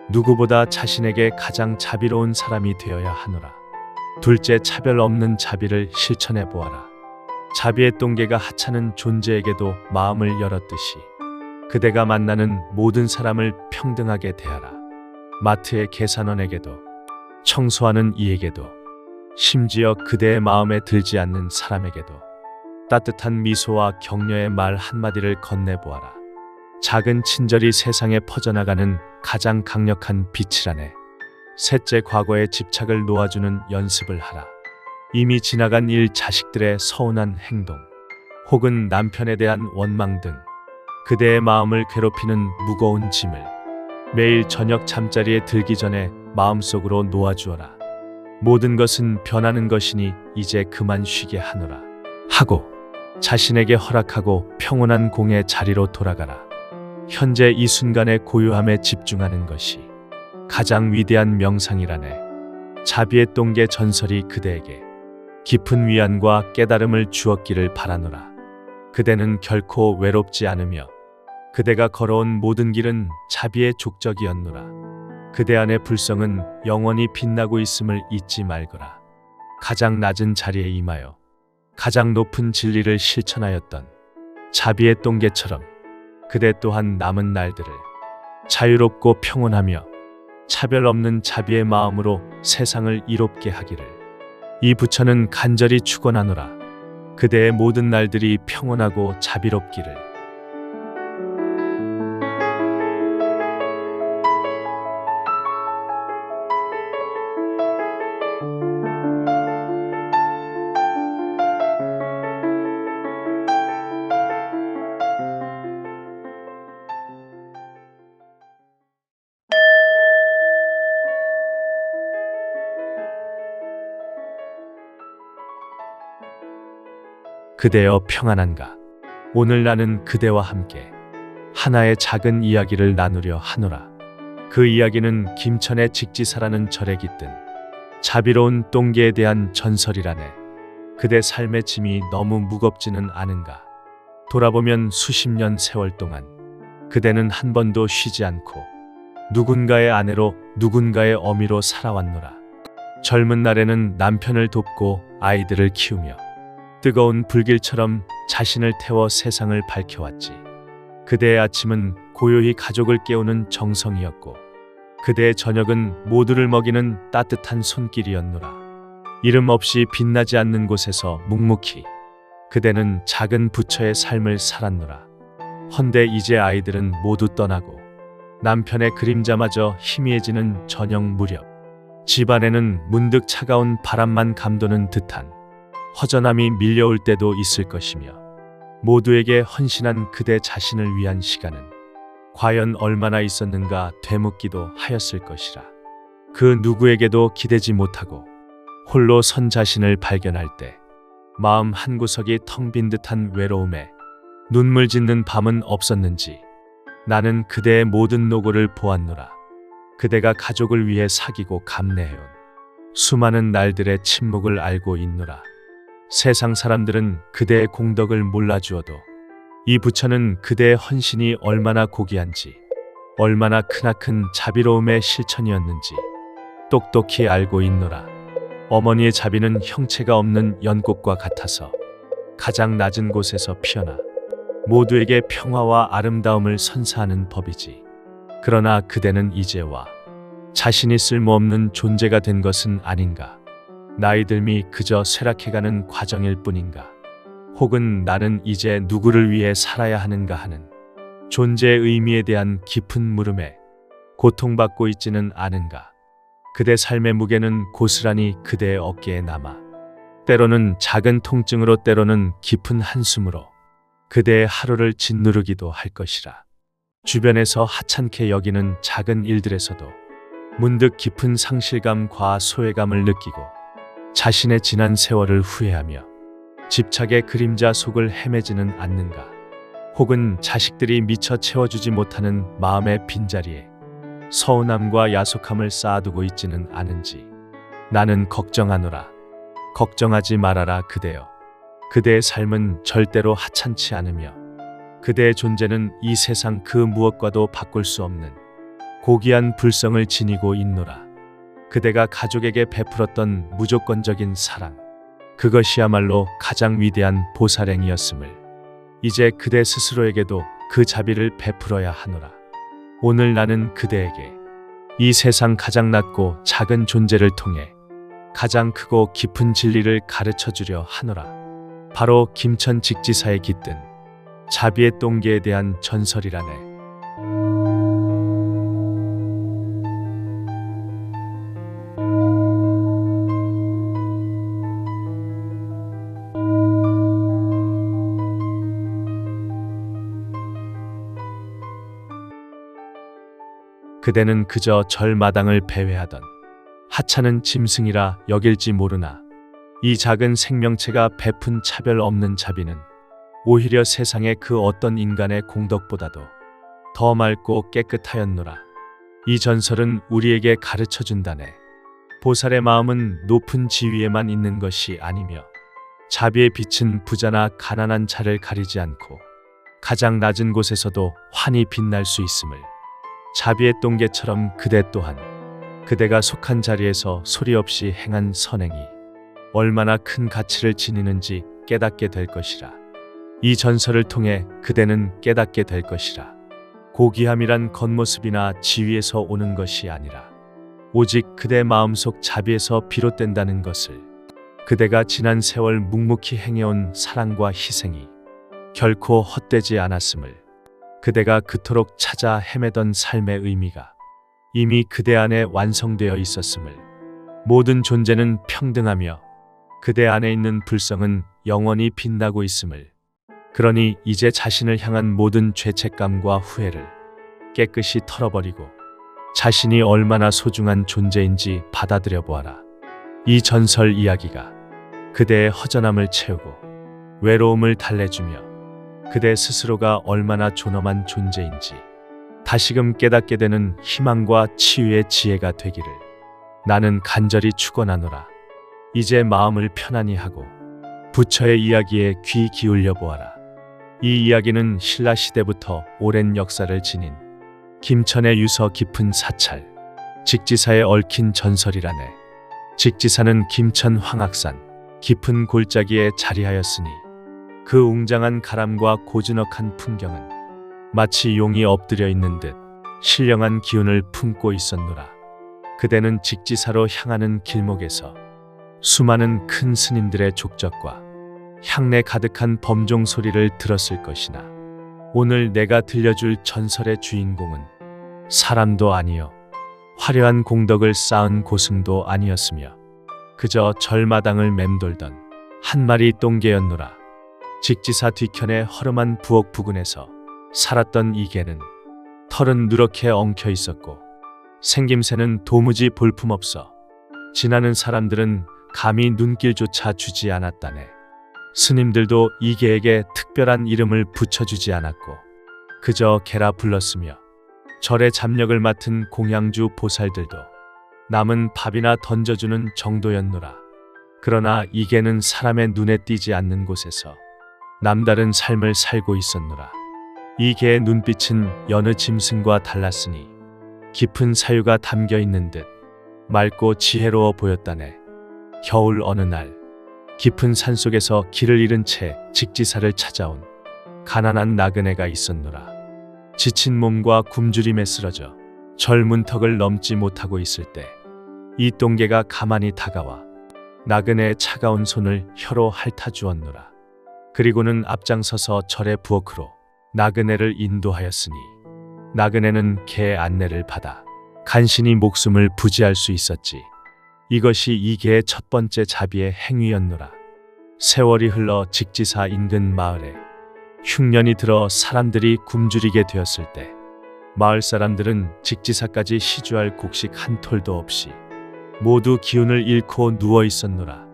누구보다 자신에게 가장 자비로운 사람이 되어야 하노라. 둘째, 차별 없는 자비를 실천해 보아라. 자비의 똥개가 하찮은 존재에게도 마음을 열었듯이 그대가 만나는 모든 사람을 평등하게 대하라. 마트의 계산원에게도, 청소하는 이에게도, 심지어 그대의 마음에 들지 않는 사람에게도 따뜻한 미소와 격려의 말 한마디를 건네보아라. 작은 친절이 세상에 퍼져나가는 가장 강력한 빛이라네. 셋째, 과거의 집착을 놓아주는 연습을 하라. 이미 지나간 일, 자식들의 서운한 행동, 혹은 남편에 대한 원망 등 그대의 마음을 괴롭히는 무거운 짐을 매일 저녁 잠자리에 들기 전에 마음속으로 놓아주어라. 모든 것은 변하는 것이니 이제 그만 쉬게 하노라 하고 자신에게 허락하고 평온한 공의 자리로 돌아가라. 현재 이 순간의 고요함에 집중하는 것이 가장 위대한 명상이라네. 자비의 똥개 전설이 그대에게 깊은 위안과 깨달음을 주었기를 바라노라. 그대는 결코 외롭지 않으며 그대가 걸어온 모든 길은 자비의 족적이었노라. 그대 안의 불성은 영원히 빛나고 있음을 잊지 말거라. 가장 낮은 자리에 임하여 가장 높은 진리를 실천하였던 자비의 똥개처럼 그대 또한 남은 날들을 자유롭고 평온하며 차별 없는 자비의 마음으로 세상을 이롭게 하기를 이 부처는 간절히 축원하노라. 그대의 모든 날들이 평온하고 자비롭기를. 그대여 평안한가? 오늘 나는 그대와 함께 하나의 작은 이야기를 나누려 하노라. 그 이야기는 김천의 직지사라는 절에 깃든 자비로운 똥개에 대한 전설이라네. 그대 삶의 짐이 너무 무겁지는 않은가? 돌아보면 수십 년 세월 동안 그대는 한 번도 쉬지 않고 누군가의 아내로 누군가의 어미로 살아왔노라. 젊은 날에는 남편을 돕고 아이들을 키우며 뜨거운 불길처럼 자신을 태워 세상을 밝혀왔지. 그대의 아침은 고요히 가족을 깨우는 정성이었고 그대의 저녁은 모두를 먹이는 따뜻한 손길이었노라. 이름 없이 빛나지 않는 곳에서 묵묵히 그대는 작은 부처의 삶을 살았노라. 헌데 이제 아이들은 모두 떠나고 남편의 그림자마저 희미해지는 저녁 무렵 집안에는 문득 차가운 바람만 감도는 듯한 허전함이 밀려올 때도 있을 것이며 모두에게 헌신한 그대 자신을 위한 시간은 과연 얼마나 있었는가 되묻기도 하였을 것이라. 그 누구에게도 기대지 못하고 홀로 선 자신을 발견할 때 마음 한구석이 텅 빈 듯한 외로움에 눈물 짓는 밤은 없었는지 나는 그대의 모든 노고를 보았노라. 그대가 가족을 위해 사귀고 감내해온 수많은 날들의 침묵을 알고 있노라. 세상 사람들은 그대의 공덕을 몰라주어도 이 부처는 그대의 헌신이 얼마나 고귀한지, 얼마나 크나큰 자비로움의 실천이었는지 똑똑히 알고 있노라. 어머니의 자비는 형체가 없는 연꽃과 같아서 가장 낮은 곳에서 피어나 모두에게 평화와 아름다움을 선사하는 법이지. 그러나 그대는 이제와 자신이 쓸모없는 존재가 된 것은 아닌가? 나이 들미 그저 쇠락해가는 과정일 뿐인가? 혹은 나는 이제 누구를 위해 살아야 하는가 하는 존재의 의미에 대한 깊은 물음에 고통받고 있지는 않은가? 그대 삶의 무게는 고스란히 그대의 어깨에 남아 때로는 작은 통증으로 때로는 깊은 한숨으로 그대의 하루를 짓누르기도 할 것이라. 주변에서 하찮게 여기는 작은 일들에서도 문득 깊은 상실감과 소외감을 느끼고 자신의 지난 세월을 후회하며 집착의 그림자 속을 헤매지는 않는가? 혹은 자식들이 미처 채워주지 못하는 마음의 빈자리에 서운함과 야속함을 쌓아두고 있지는 않은지 나는 걱정하노라. 걱정하지 말아라 그대여. 그대의 삶은 절대로 하찮지 않으며 그대의 존재는 이 세상 그 무엇과도 바꿀 수 없는 고귀한 불성을 지니고 있노라. 그대가 가족에게 베풀었던 무조건적인 사랑, 그것이야말로 가장 위대한 보살행이었음을 이제 그대 스스로에게도 그 자비를 베풀어야 하노라. 오늘 나는 그대에게 이 세상 가장 낮고 작은 존재를 통해 가장 크고 깊은 진리를 가르쳐 주려 하노라. 바로 김천 직지사에 깃든 자비의 똥개에 대한 전설이라네. 그대는 그저 절마당을 배회하던 하찮은 짐승이라 여길지 모르나 이 작은 생명체가 베푼 차별 없는 자비는 오히려 세상의 그 어떤 인간의 공덕보다도 더 맑고 깨끗하였노라. 이 전설은 우리에게 가르쳐 준다네. 보살의 마음은 높은 지위에만 있는 것이 아니며 자비의 빛은 부자나 가난한 자를 가리지 않고 가장 낮은 곳에서도 환히 빛날 수 있음을, 자비의 똥개처럼 그대 또한 그대가 속한 자리에서 소리 없이 행한 선행이 얼마나 큰 가치를 지니는지 깨닫게 될 것이라. 이 전설을 통해 그대는 깨닫게 될 것이라. 고귀함이란 겉모습이나 지위에서 오는 것이 아니라 오직 그대 마음속 자비에서 비롯된다는 것을, 그대가 지난 세월 묵묵히 행해온 사랑과 희생이 결코 헛되지 않았음을, 그대가 그토록 찾아 헤매던 삶의 의미가 이미 그대 안에 완성되어 있었음을, 모든 존재는 평등하며 그대 안에 있는 불성은 영원히 빛나고 있음을, 그러니 이제 자신을 향한 모든 죄책감과 후회를 깨끗이 털어버리고 자신이 얼마나 소중한 존재인지 받아들여 보아라. 이 전설 이야기가 그대의 허전함을 채우고 외로움을 달래주며 그대 스스로가 얼마나 존엄한 존재인지 다시금 깨닫게 되는 희망과 치유의 지혜가 되기를 나는 간절히 축원하노라. 이제 마음을 편안히 하고 부처의 이야기에 귀 기울여 보아라. 이 이야기는 신라 시대부터 오랜 역사를 지닌 김천의 유서 깊은 사찰, 직지사에 얽힌 전설이라네. 직지사는 김천 황악산 깊은 골짜기에 자리하였으니 그 웅장한 가람과 고즈넉한 풍경은 마치 용이 엎드려 있는 듯 신령한 기운을 품고 있었노라. 그대는 직지사로 향하는 길목에서 수많은 큰 스님들의 족적과 향내 가득한 범종 소리를 들었을 것이나 오늘 내가 들려줄 전설의 주인공은 사람도 아니요 화려한 공덕을 쌓은 고승도 아니었으며 그저 절마당을 맴돌던 한 마리 똥개였노라. 직지사 뒤편의 허름한 부엌 부근에서 살았던 이 개는 털은 누렇게 엉켜 있었고 생김새는 도무지 볼품없어 지나는 사람들은 감히 눈길조차 주지 않았다네. 스님들도 이 개에게 특별한 이름을 붙여주지 않았고 그저 개라 불렀으며 절의 잡력을 맡은 공양주 보살들도 남은 밥이나 던져주는 정도였노라. 그러나 이 개는 사람의 눈에 띄지 않는 곳에서 남다른 삶을 살고 있었노라. 이 개의 눈빛은 여느 짐승과 달랐으니 깊은 사유가 담겨 있는 듯 맑고 지혜로워 보였다네. 겨울 어느 날 깊은 산속에서 길을 잃은 채 직지사를 찾아온 가난한 나그네가 있었노라. 지친 몸과 굶주림에 쓰러져 절 문턱을 넘지 못하고 있을 때 이 똥개가 가만히 다가와 나그네의 차가운 손을 혀로 핥아주었노라. 그리고는 앞장서서 절의 부엌으로 나그네를 인도하였으니 나그네는 개의 안내를 받아 간신히 목숨을 부지할 수 있었지. 이것이 이 개의 첫 번째 자비의 행위였노라. 세월이 흘러 직지사 인근 마을에 흉년이 들어 사람들이 굶주리게 되었을 때 마을 사람들은 직지사까지 시주할 곡식 한 톨도 없이 모두 기운을 잃고 누워 있었노라.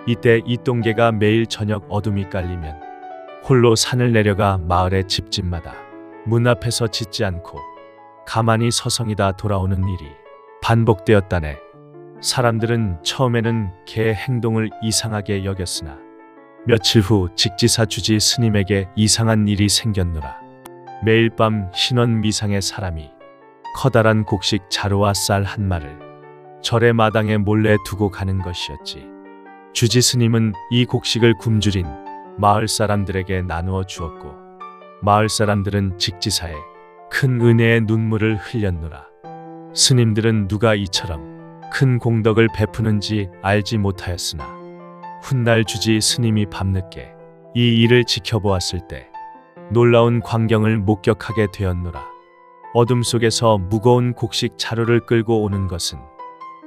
이때 이 똥개가 매일 저녁 어둠이 깔리면 홀로 산을 내려가 마을의 집집마다 문 앞에서 짖지 않고 가만히 서성이다 돌아오는 일이 반복되었다네. 사람들은 처음에는 개의 행동을 이상하게 여겼으나 며칠 후 직지사 주지 스님에게 이상한 일이 생겼노라. 매일 밤 신원 미상의 사람이 커다란 곡식 자루와 쌀 한 마를 절의 마당에 몰래 두고 가는 것이었지. 주지 스님은 이 곡식을 굶주린 마을 사람들에게 나누어 주었고 마을 사람들은 직지사에 큰 은혜의 눈물을 흘렸노라. 스님들은 누가 이처럼 큰 공덕을 베푸는지 알지 못하였으나 훗날 주지 스님이 밤늦게 이 일을 지켜보았을 때 놀라운 광경을 목격하게 되었노라. 어둠 속에서 무거운 곡식 자루를 끌고 오는 것은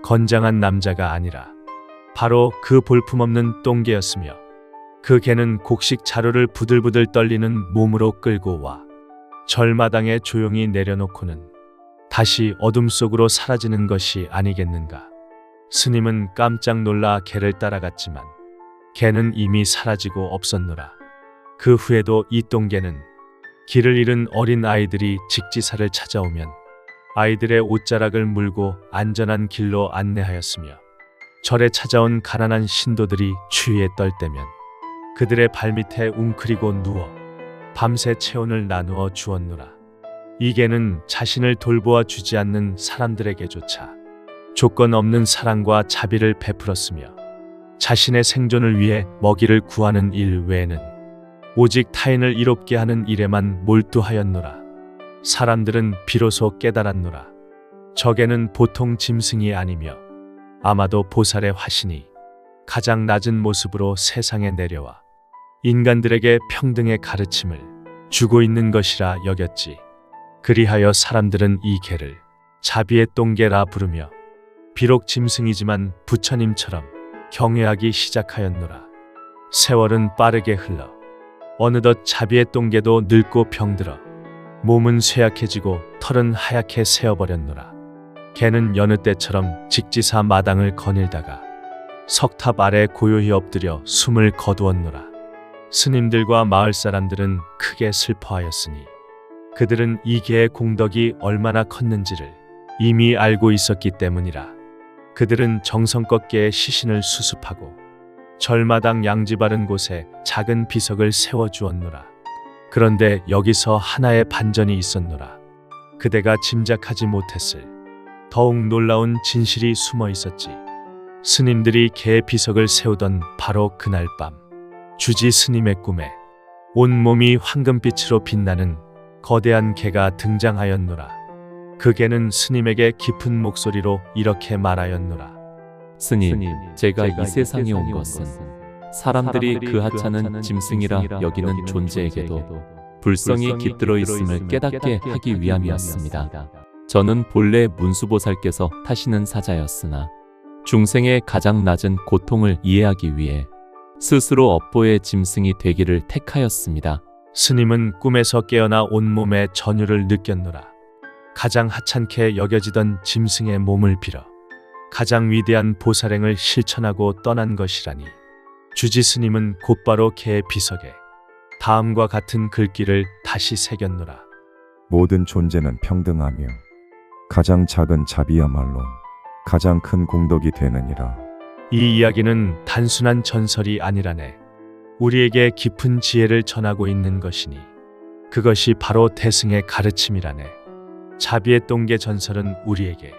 건장한 남자가 아니라 바로 그 볼품없는 똥개였으며 그 개는 곡식 자루를 부들부들 떨리는 몸으로 끌고 와 절마당에 조용히 내려놓고는 다시 어둠 속으로 사라지는 것이 아니겠는가. 스님은 깜짝 놀라 개를 따라갔지만 개는 이미 사라지고 없었노라. 그 후에도 이 똥개는 길을 잃은 어린 아이들이 직지사를 찾아오면 아이들의 옷자락을 물고 안전한 길로 안내하였으며 절에 찾아온 가난한 신도들이 추위에 떨 때면 그들의 발밑에 웅크리고 누워 밤새 체온을 나누어 주었노라. 이 개는 자신을 돌보아 주지 않는 사람들에게조차 조건 없는 사랑과 자비를 베풀었으며 자신의 생존을 위해 먹이를 구하는 일 외에는 오직 타인을 이롭게 하는 일에만 몰두하였노라. 사람들은 비로소 깨달았노라. 저 개는 보통 짐승이 아니며 아마도 보살의 화신이 가장 낮은 모습으로 세상에 내려와 인간들에게 평등의 가르침을 주고 있는 것이라 여겼지. 그리하여 사람들은 이 개를 자비의 똥개라 부르며 비록 짐승이지만 부처님처럼 경외하기 시작하였노라. 세월은 빠르게 흘러 어느덧 자비의 똥개도 늙고 병들어 몸은 쇠약해지고 털은 하얗게 새어버렸노라. 개는 여느 때처럼 직지사 마당을 거닐다가 석탑 아래 고요히 엎드려 숨을 거두었노라. 스님들과 마을 사람들은 크게 슬퍼하였으니 그들은 이 개의 공덕이 얼마나 컸는지를 이미 알고 있었기 때문이라. 그들은 정성껏 개의 시신을 수습하고 절마당 양지 바른 곳에 작은 비석을 세워주었노라. 그런데 여기서 하나의 반전이 있었노라. 그대가 짐작하지 못했을 더욱 놀라운 진실이 숨어 있었지. 스님들이 개의 비석을 세우던 바로 그날 밤, 주지 스님의 꿈에 온몸이 황금빛으로 빛나는 거대한 개가 등장하였노라. 그 개는 스님에게 깊은 목소리로 이렇게 말하였노라. 스님, 제가 이 세상에 온 것은 사람들이 그 하찮은 짐승이라 여기는 존재에게도 불성이 깃들어 있음을 깨닫게 하기 위함이었습니다. 저는 본래 문수보살께서 타시는 사자였으나 중생의 가장 낮은 고통을 이해하기 위해 스스로 업보의 짐승이 되기를 택하였습니다. 스님은 꿈에서 깨어나 온몸에 전율을 느꼈노라. 가장 하찮게 여겨지던 짐승의 몸을 빌어 가장 위대한 보살행을 실천하고 떠난 것이라니. 주지 스님은 곧바로 개의 비석에 다음과 같은 글귀를 다시 새겼노라. 모든 존재는 평등하며 가장 작은 자비야말로 가장 큰 공덕이 되느니라. 이 이야기는 단순한 전설이 아니라네. 우리에게 깊은 지혜를 전하고 있는 것이니 그것이 바로 대승의 가르침이라네. 자비의 똥개 전설은 우리에게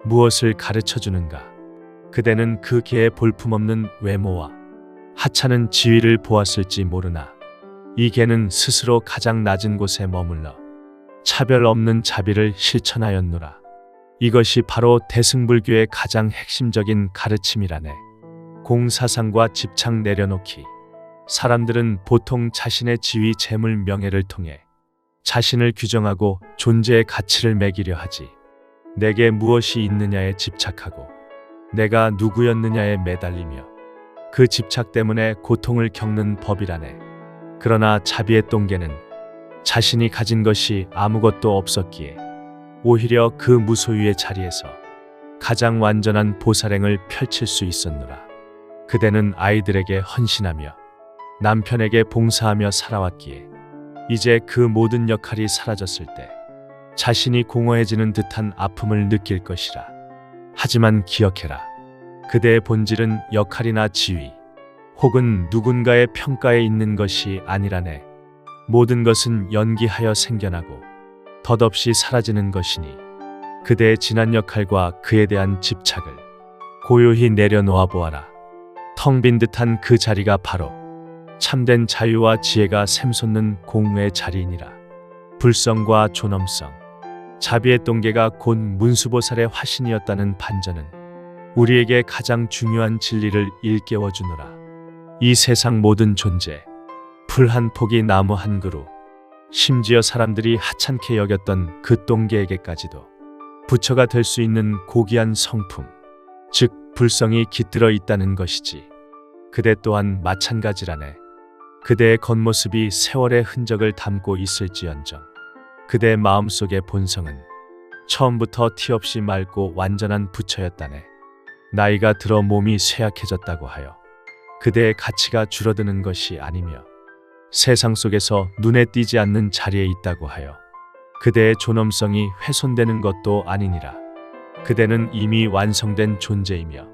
무엇을 가르쳐 주는가? 그대는 그 개의 볼품없는 외모와 하찮은 지위를 보았을지 모르나 이 개는 스스로 가장 낮은 곳에 머물러 차별 없는 자비를 실천하였노라. 이것이 바로 대승불교의 가장 핵심적인 가르침이라네. 공사상과 집착 내려놓기. 사람들은 보통 자신의 지위, 재물, 명예를 통해 자신을 규정하고 존재의 가치를 매기려 하지. 내게 무엇이 있느냐에 집착하고 내가 누구였느냐에 매달리며 그 집착 때문에 고통을 겪는 법이라네. 그러나 자비의 똥개는 자신이 가진 것이 아무것도 없었기에 오히려 그 무소유의 자리에서 가장 완전한 보살행을 펼칠 수 있었노라. 그대는 아이들에게 헌신하며 남편에게 봉사하며 살아왔기에 이제 그 모든 역할이 사라졌을 때 자신이 공허해지는 듯한 아픔을 느낄 것이라. 하지만 기억해라. 그대의 본질은 역할이나 지위 혹은 누군가의 평가에 있는 것이 아니라네. 모든 것은 연기하여 생겨나고 덧없이 사라지는 것이니 그대의 지난 역할과 그에 대한 집착을 고요히 내려놓아 보아라. 텅 빈 듯한 그 자리가 바로 참된 자유와 지혜가 샘솟는 공의 자리이니라. 불성과 존엄성, 자비의 똥개가 곧 문수보살의 화신이었다는 반전은 우리에게 가장 중요한 진리를 일깨워주노라. 이 세상 모든 존재, 풀 한 포기, 나무 한 그루, 심지어 사람들이 하찮게 여겼던 그 똥개에게까지도 부처가 될 수 있는 고귀한 성품, 즉 불성이 깃들어 있다는 것이지. 그대 또한 마찬가지라네. 그대의 겉모습이 세월의 흔적을 담고 있을지언정 그대의 마음속의 본성은 처음부터 티 없이 맑고 완전한 부처였다네. 나이가 들어 몸이 쇠약해졌다고 하여 그대의 가치가 줄어드는 것이 아니며 세상 속에서 눈에 띄지 않는 자리에 있다고 하여 그대의 존엄성이 훼손되는 것도 아니니라. 그대는 이미 완성된 존재이며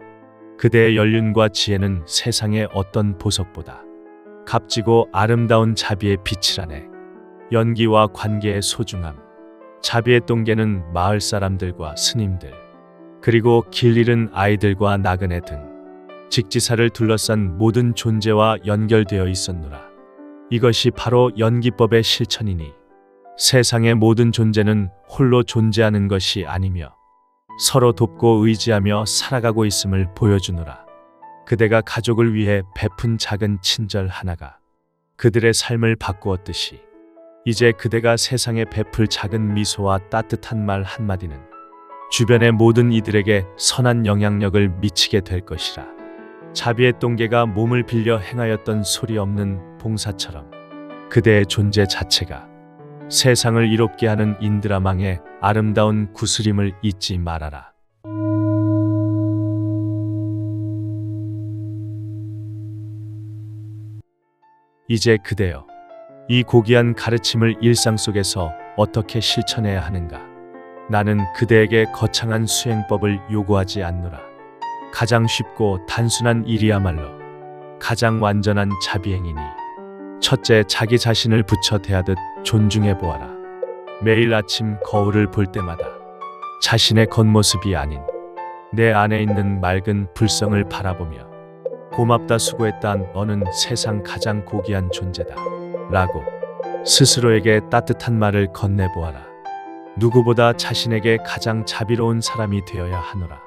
그대의 연륜과 지혜는 세상의 어떤 보석보다 값지고 아름다운 자비의 빛이라네. 연기와 관계의 소중함, 자비의 똥개는 마을 사람들과 스님들, 그리고 길 잃은 아이들과 나그네 등 직지사를 둘러싼 모든 존재와 연결되어 있었노라. 이것이 바로 연기법의 실천이니 세상의 모든 존재는 홀로 존재하는 것이 아니며 서로 돕고 의지하며 살아가고 있음을 보여주노라. 그대가 가족을 위해 베푼 작은 친절 하나가 그들의 삶을 바꾸었듯이 이제 그대가 세상에 베풀 작은 미소와 따뜻한 말 한마디는 주변의 모든 이들에게 선한 영향력을 미치게 될 것이라. 자비의 똥개가 몸을 빌려 행하였던 소리 없는 봉사처럼 그대의 존재 자체가 세상을 이롭게 하는 인드라망의 아름다운 구슬임을 잊지 말아라. 이제 그대여, 이 고귀한 가르침을 일상 속에서 어떻게 실천해야 하는가? 나는 그대에게 거창한 수행법을 요구하지 않노라. 가장 쉽고 단순한 일이야말로 가장 완전한 자비행이니, 첫째, 자기 자신을 부처 대하듯 존중해 보아라. 매일 아침 거울을 볼 때마다 자신의 겉모습이 아닌 내 안에 있는 맑은 불성을 바라보며 고맙다, 수고했다, 너는 세상 가장 고귀한 존재다 라고 스스로에게 따뜻한 말을 건네보아라. 누구보다 자신에게 가장 자비로운 사람이 되어야 하노라.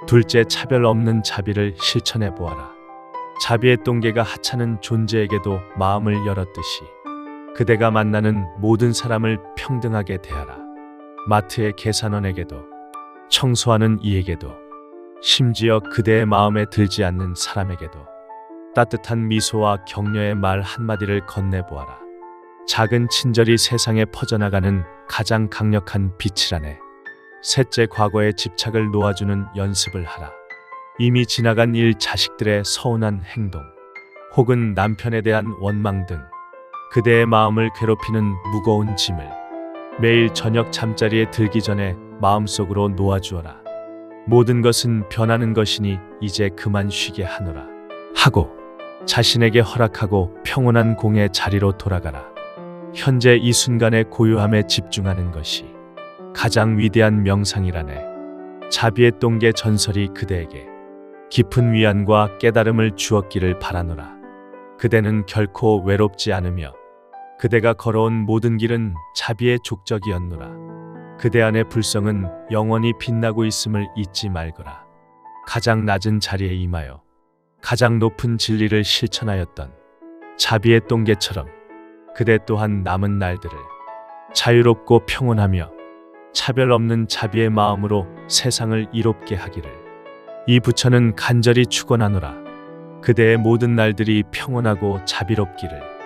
둘째, 차별 없는 자비를 실천해 보아라. 자비의 동계가 하찮은 존재에게도 마음을 열었듯이 그대가 만나는 모든 사람을 평등하게 대하라. 마트의 계산원에게도, 청소하는 이에게도, 심지어 그대의 마음에 들지 않는 사람에게도 따뜻한 미소와 격려의 말 한마디를 건네보아라. 작은 친절이 세상에 퍼져나가는 가장 강력한 빛이라네. 셋째, 과거의 집착을 놓아주는 연습을 하라. 이미 지나간 일, 자식들의 서운한 행동, 혹은 남편에 대한 원망 등 그대의 마음을 괴롭히는 무거운 짐을 매일 저녁 잠자리에 들기 전에 마음속으로 놓아주어라. 모든 것은 변하는 것이니 이제 그만 쉬게 하노라 하고 자신에게 허락하고 평온한 공의 자리로 돌아가라. 현재 이 순간의 고요함에 집중하는 것이 가장 위대한 명상이라네. 자비의 동계 전설이 그대에게 깊은 위안과 깨달음을 주었기를 바라노라. 그대는 결코 외롭지 않으며 그대가 걸어온 모든 길은 자비의 족적이었노라. 그대 안의 불성은 영원히 빛나고 있음을 잊지 말거라. 가장 낮은 자리에 임하여 가장 높은 진리를 실천하였던 자비의 동계처럼 그대 또한 남은 날들을 자유롭고 평온하며 차별 없는 자비의 마음으로 세상을 이롭게 하기를 이 부처는 간절히 축원하노라. 그대의 모든 날들이 평온하고 자비롭기를.